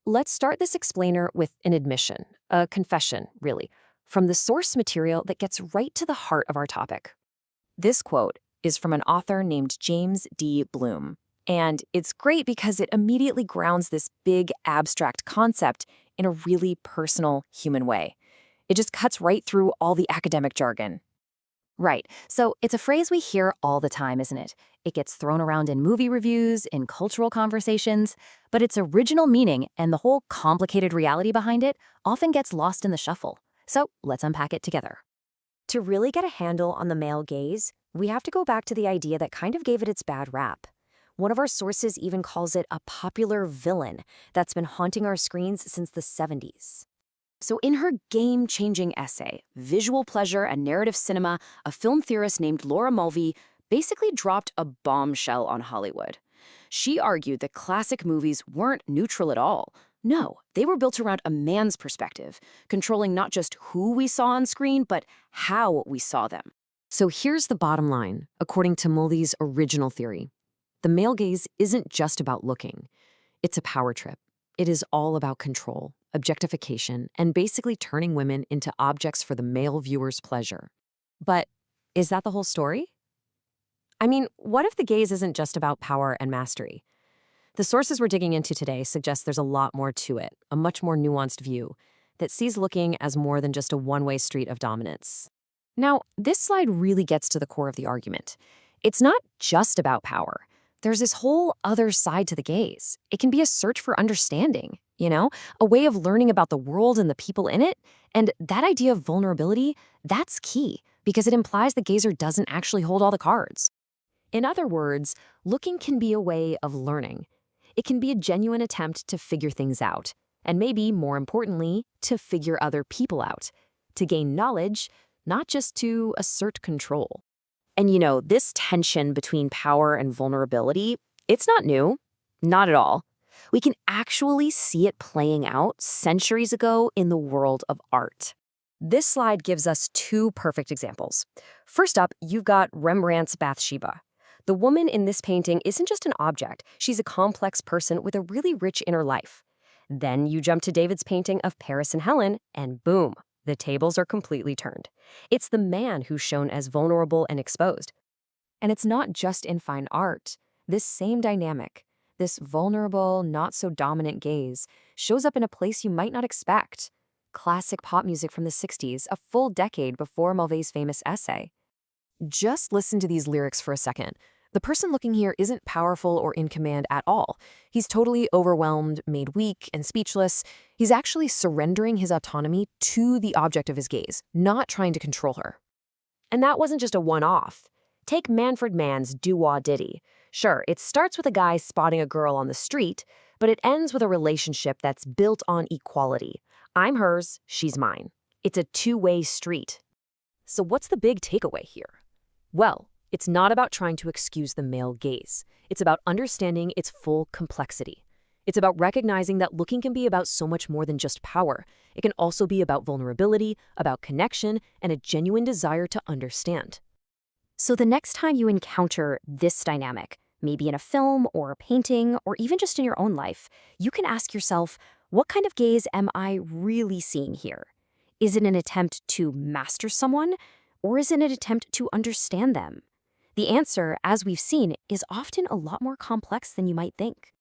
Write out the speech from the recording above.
let's start this explainer with an admission, a confession, really, from the source material that gets right to the heart of our topic. This quote is from an author named James D. Bloom, and it's great because it immediately grounds this big abstract concept in a really personal human way. It just cuts right through all the academic jargon. Right, so it's a phrase we hear all the time, isn't it? It gets thrown around in movie reviews, in cultural conversations, but its original meaning and the whole complicated reality behind it often gets lost in the shuffle. So let's unpack it together. To really get a handle on the male gaze, we have to go back to the idea that kind of gave it its bad rap. One of our sources even calls it a popular villain that's been haunting our screens since the 70s. So in her game-changing essay, Visual Pleasure and Narrative Cinema, a film theorist named Laura Mulvey basically dropped a bombshell on Hollywood. She argued that classic movies weren't neutral at all. No, they were built around a man's perspective, controlling not just who we saw on screen, but how we saw them. So here's the bottom line, according to Mulvey's original theory. The male gaze isn't just about looking. It's a power trip. It is all about control, objectification, and basically turning women into objects for the male viewer's pleasure. But is that the whole story? I mean, what if the gaze isn't just about power and mastery? The sources we're digging into today suggest there's a lot more to it, a much more nuanced view that sees looking as more than just a one-way street of dominance. Now, this slide really gets to the core of the argument. It's not just about power. There's this whole other side to the gaze. It can be a search for understanding, a way of learning about the world and the people in it. And that idea of vulnerability, that's key because it implies the gazer doesn't actually hold all the cards. In other words, looking can be a way of learning. It can be a genuine attempt to figure things out, and maybe, more importantly, to figure other people out, to gain knowledge, not just to assert control. And this tension between power and vulnerability, it's not new. Not at all. We can actually see it playing out centuries ago in the world of art. This slide gives us two perfect examples. First up, you've got Rembrandt's Bathsheba. The woman in this painting isn't just an object. She's a complex person with a really rich inner life. Then you jump to David's painting of Paris and Helen, and boom, the tables are completely turned. It's the man who's shown as vulnerable and exposed. And it's not just in fine art. This same dynamic, this vulnerable, not-so-dominant gaze, shows up in a place you might not expect. Classic pop music from the 60s, a full decade before Mulvey's famous essay. Just listen to these lyrics for a second. The person looking here isn't powerful or in command at all. He's totally overwhelmed, made weak, and speechless. He's actually surrendering his autonomy to the object of his gaze, not trying to control her. And that wasn't just a one-off. Take Manfred Mann's Doo-Wah Ditty. Sure, it starts with a guy spotting a girl on the street, but it ends with a relationship that's built on equality. I'm hers, she's mine. It's a two-way street. So what's the big takeaway here? Well, it's not about trying to excuse the male gaze. It's about understanding its full complexity. It's about recognizing that looking can be about so much more than just power. It can also be about vulnerability, about connection, and a genuine desire to understand. So the next time you encounter this dynamic, maybe in a film or a painting or even just in your own life, you can ask yourself, what kind of gaze am I really seeing here? Is it an attempt to master someone, or is it an attempt to understand them? The answer, as we've seen, is often a lot more complex than you might think.